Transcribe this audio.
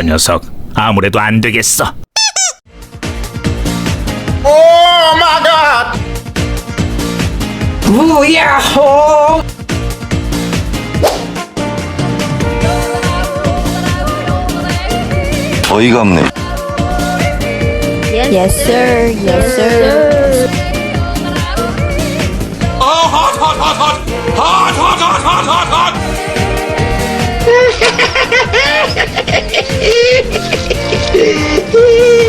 녀석 아무래도 안 되겠어. 오 마이 갓! 우야호! 어이가 없네. Yes sir, yes sir. 헛!